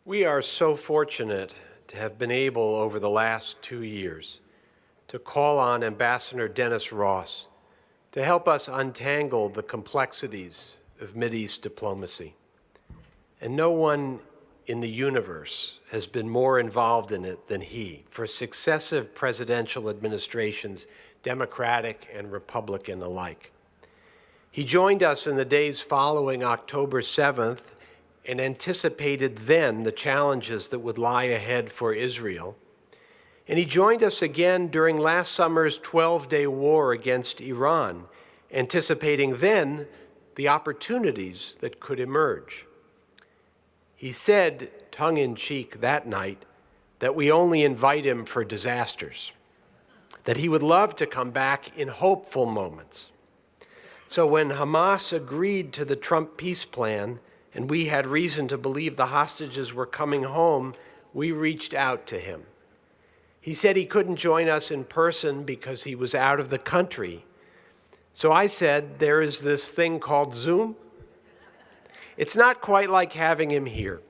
We are so fortunate to have been able over the last 2 years to call on Ambassador Dennis Ross to help us untangle the complexities of Mideast diplomacy. And no one in the universe has been more involved in it than he for successive presidential administrations, Democratic and Republican alike. He joined us in the days following October 7th and anticipated then the challenges that would lie ahead for Israel. And he joined us again during last summer's 12-day war against Iran, anticipating then the opportunities that could emerge. He said, tongue-in-cheek that night, that we only invite him for disasters, that he would love to come back in hopeful moments. So when Hamas agreed to the Trump peace plan, and we had reason to believe the hostages were coming home, we reached out to him. He said he couldn't join us in person because he was out of the country. So I said, there is this thing called Zoom. It's not quite like having him here,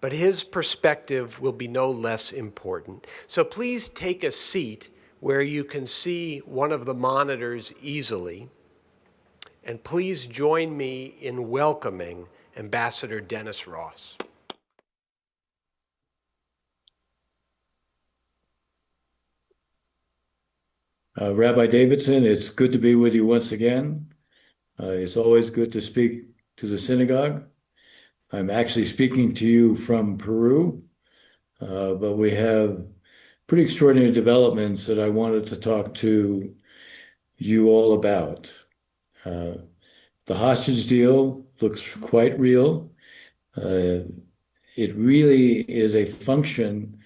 but his perspective will be no less important. So please take a seat where you can see one of the monitors easily, and please join me in welcoming Ambassador Dennis Ross. Rabbi Davidson, it's good to be with you once again. It's always good to speak to the synagogue. I'm actually speaking to you from Peru, but we have pretty extraordinary developments that I wanted to talk to you all about. The hostage deal looks quite real. It really is a function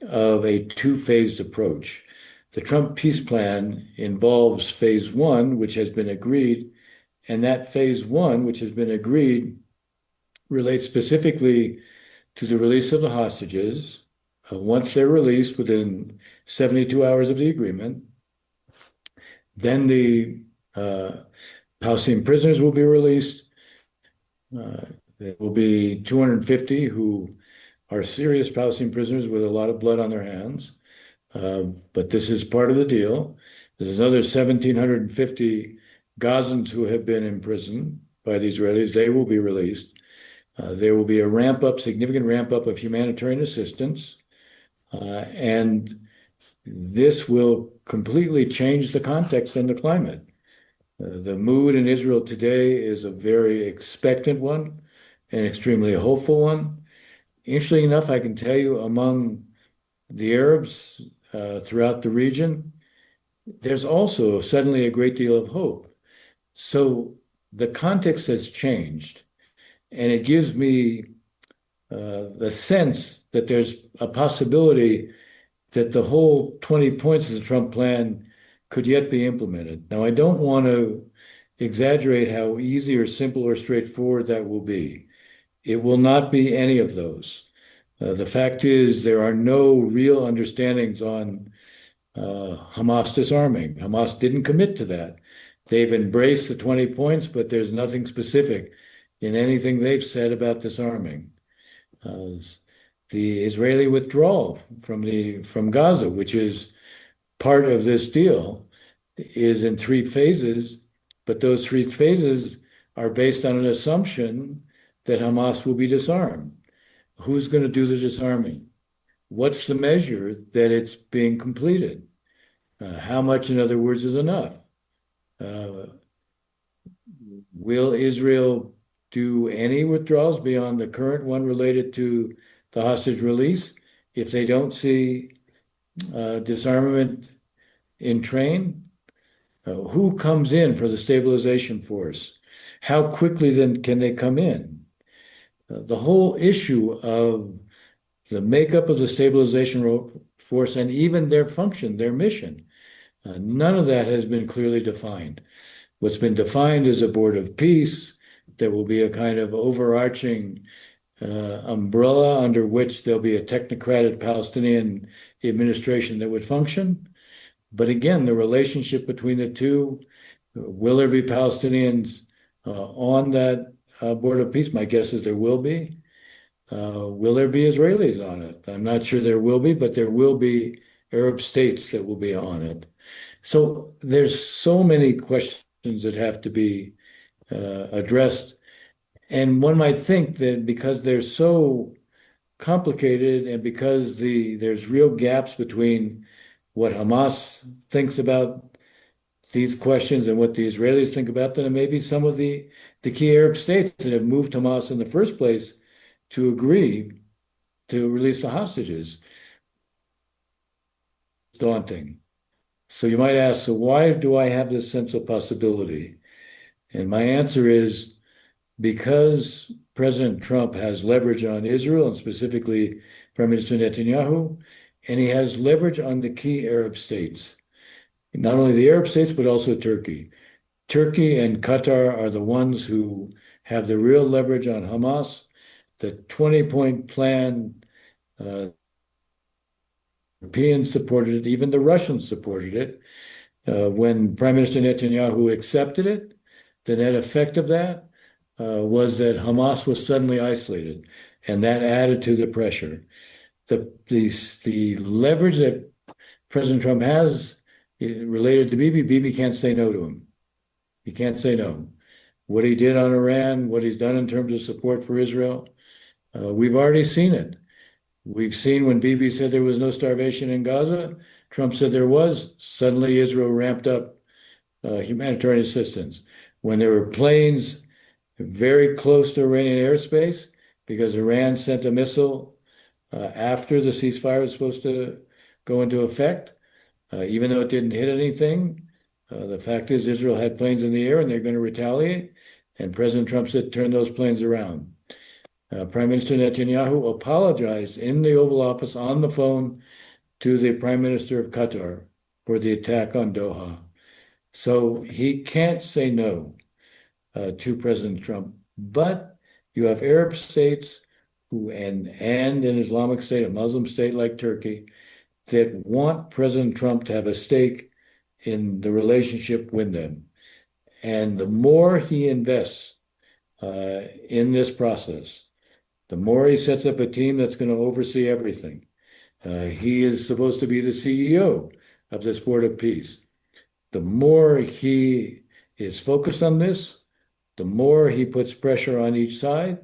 of a two-phased approach. The Trump peace plan involves phase one, which has been agreed, and that phase one, which has been agreed, relates specifically to the release of the hostages. Once they're released within 72 hours of the agreement, then the Palestinian prisoners will be released. There will be 250 who are serious Palestinian prisoners with a lot of blood on their hands. But this is part of the deal. There's another 1,750 Gazans who have been imprisoned by the Israelis. They will be released. There will be a significant ramp up of humanitarian assistance. And this will completely change the context and the climate. The mood in Israel today is a very expectant one, an extremely hopeful one. Interestingly enough, I can tell you among the Arabs throughout the region, there's also suddenly a great deal of hope. So the context has changed, and it gives me the sense that there's a possibility that the whole 20 points of the Trump plan could yet be implemented. Now, I don't want to exaggerate how easy or simple or straightforward that will be. It will not be any of those. The fact is there are no real understandings on Hamas disarming. Hamas didn't commit to that. They've embraced the 20 points, but there's nothing specific in anything they've said about disarming. The Israeli withdrawal from Gaza, which is part of this deal, is in 3 phases, but those 3 phases are based on an assumption that Hamas will be disarmed. Who's going to do the disarming? What's the measure that it's being completed? How much, in other words, is enough? Will Israel do any withdrawals beyond the current one related to the hostage release if they don't see disarmament in train? Who comes in for the stabilization force? How quickly then can they come in? The whole issue of the makeup of the stabilization force and even their function, their mission, none of that has been clearly defined. What's been defined is a board of peace. There will be a kind of overarching umbrella under which there'll be a technocratic Palestinian administration that would function. But again, the relationship between the two, will there be Palestinians on that Board of Peace? My guess is there will be. Will there be Israelis on it? I'm not sure there will be, but there will be Arab states that will be on it. So there's so many questions that have to be addressed. And one might think that because they're so complicated and because there's real gaps between what Hamas thinks about these questions and what the Israelis think about them, and maybe some of the key Arab states that have moved Hamas in the first place to agree to release the hostages. It's daunting. So you might ask, so why do I have this sense of possibility? And my answer is because President Trump has leverage on Israel and specifically Prime Minister Netanyahu, and he has leverage on the key Arab states. Not only the Arab states, but also Turkey. Turkey and Qatar are the ones who have the real leverage on Hamas. The 20-point plan, Europeans supported it, even the Russians supported it. When Prime Minister Netanyahu accepted it, the net effect of that was that Hamas was suddenly isolated, and that added to the pressure. The leverage that President Trump has related to Bibi can't say no to him. He can't say no. What he did on Iran, what he's done in terms of support for Israel, we've already seen it. We've seen when Bibi said there was no starvation in Gaza, Trump said there was. Suddenly Israel ramped up humanitarian assistance. When there were planes very close to Iranian airspace, because Iran sent a missile after the ceasefire was supposed to go into effect, even though it didn't hit anything. The fact is Israel had planes in the air and they're going to retaliate. And President Trump said, turn those planes around. Prime Minister Netanyahu apologized in the Oval Office on the phone to the Prime Minister of Qatar for the attack on Doha. So he can't say no to President Trump. But you have Arab states who, and an Islamic state, a Muslim state like Turkey, that want President Trump to have a stake in the relationship with them. And the more he invests in this process, the more he sets up a team that's going to oversee everything. He is supposed to be the CEO of this Board of Peace. The more he is focused on this, the more he puts pressure on each side,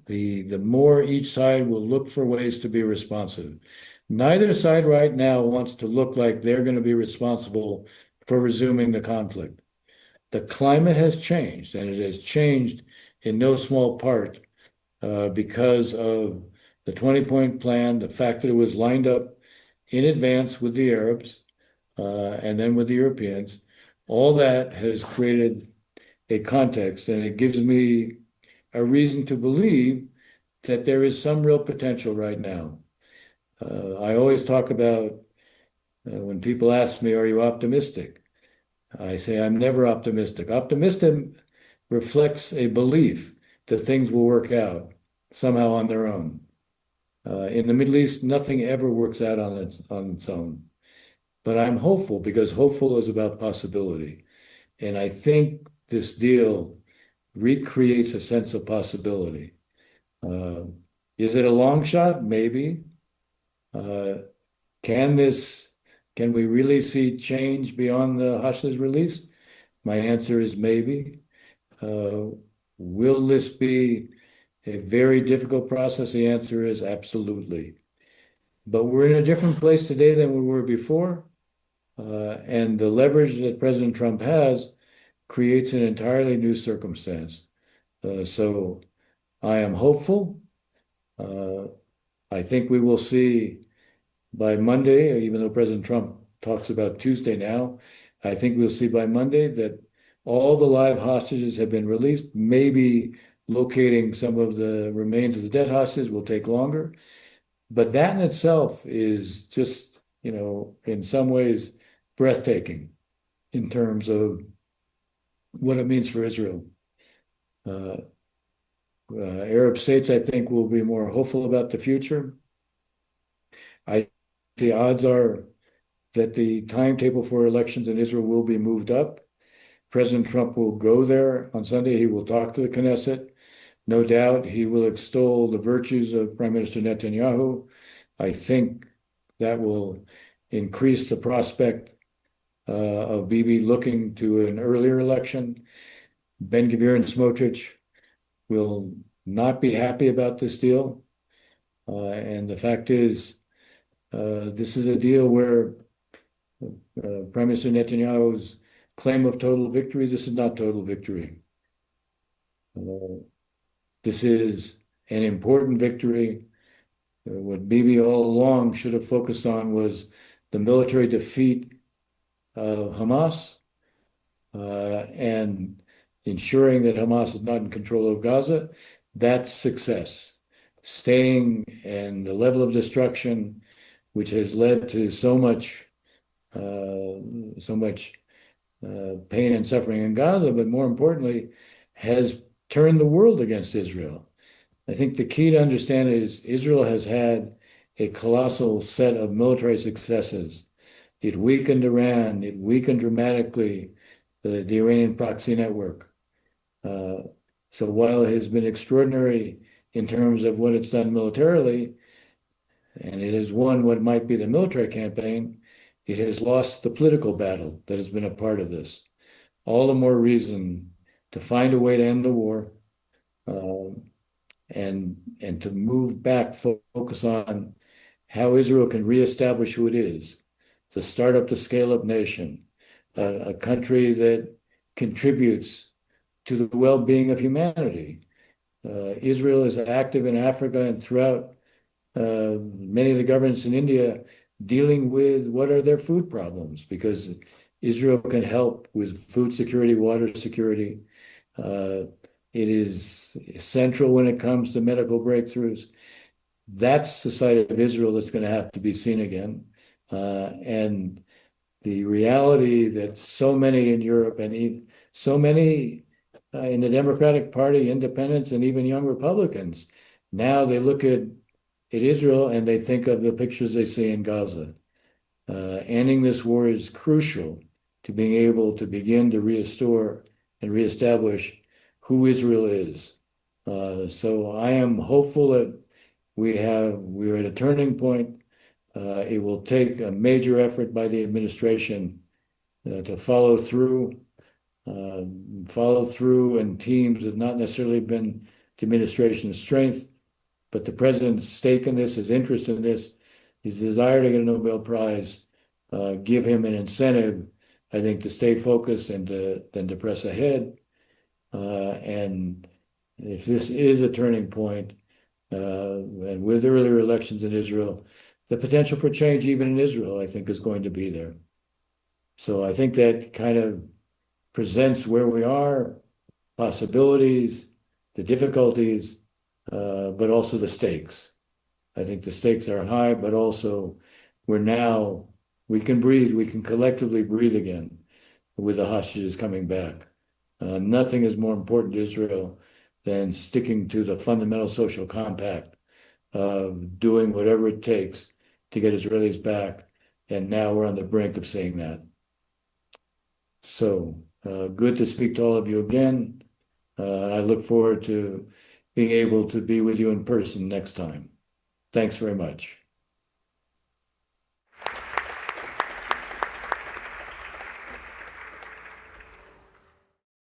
the more each side will look for ways to be responsive. Neither side right now wants to look like they're going to be responsible for resuming the conflict. The climate has changed, and it has changed in no small part because of the 20-point plan, the fact that it was lined up in advance with the Arabs and then with the Europeans. All that has created a context, and it gives me a reason to believe that there is some real potential right now. I always talk about when people ask me, are you optimistic? I say, I'm never optimistic. Optimism reflects a belief that things will work out somehow on their own. In the Middle East, nothing ever works out on its own. But I'm hopeful because hopeful is about possibility. And I think this deal recreates a sense of possibility. Is it a long shot? Maybe. Can we really see change beyond the hostage release? My answer is maybe. Will this be a very difficult process? The answer is absolutely. But we're in a different place today than we were before. And the leverage that President Trump has creates an entirely new circumstance. So I am hopeful. I think we will see by Monday, even though President Trump talks about Tuesday now, I think we'll see by Monday that all the live hostages have been released. Maybe locating some of the remains of the dead hostages will take longer. But that in itself is just, in some ways breathtaking in terms of what it means for Israel. Arab states, I think, will be more hopeful about the future. The odds are that the timetable for elections in Israel will be moved up. President Trump will go there on Sunday. He will talk to the Knesset. No doubt he will extol the virtues of Prime Minister Netanyahu. I think that will increase the prospect of Bibi looking to an earlier election. Ben-Gvir and Smotrich will not be happy about this deal. And the fact is, this is a deal where Prime Minister Netanyahu's claim of total victory, this is not total victory. This is an important victory. What Bibi all along should have focused on was the military defeat of Hamas and ensuring that Hamas is not in control of Gaza. That's success. Staying and the level of destruction, which has led to so much pain and suffering in Gaza, but more importantly, has turned the world against Israel. I think the key to understand is Israel has had a colossal set of military successes. It weakened Iran. It weakened dramatically the Iranian proxy network. So while it has been extraordinary in terms of what it's done militarily, and it has won what might be the military campaign, it has lost the political battle that has been a part of this. All the more reason to find a way to end the war and to move back, focus on how Israel can reestablish who it is, the startup to scale up nation, a country that contributes to the well-being of humanity. Israel is active in Africa and throughout many of the governments in India dealing with what are their food problems, because Israel can help with food security, water security. It is central when it comes to medical breakthroughs. That's the side of Israel that's going to have to be seen again. And the reality that so many in Europe and so many in the Democratic Party, independents, and even young Republicans, now they look at Israel and they think of the pictures they see in Gaza. Ending this war is crucial to being able to begin to restore and reestablish who Israel is. So I am hopeful that we're at a turning point. It will take a major effort by the administration to follow through, and teams have not necessarily been the administration's strength, but the president's stake in this, his interest in this, his desire to get a Nobel Prize, give him an incentive, I think, to stay focused and to press ahead. And if this is a turning point, and with earlier elections in Israel, the potential for change even in Israel, I think, is going to be there. So I think that kind of presents where we are, possibilities, the difficulties, but also the stakes. I think the stakes are high, but also we can breathe, we can collectively breathe again with the hostages coming back. Nothing is more important to Israel than sticking to the fundamental social compact of doing whatever it takes to get Israelis back. And now we're on the brink of seeing that. So good to speak to all of you again. I look forward to being able to be with you in person next time. Thanks very much.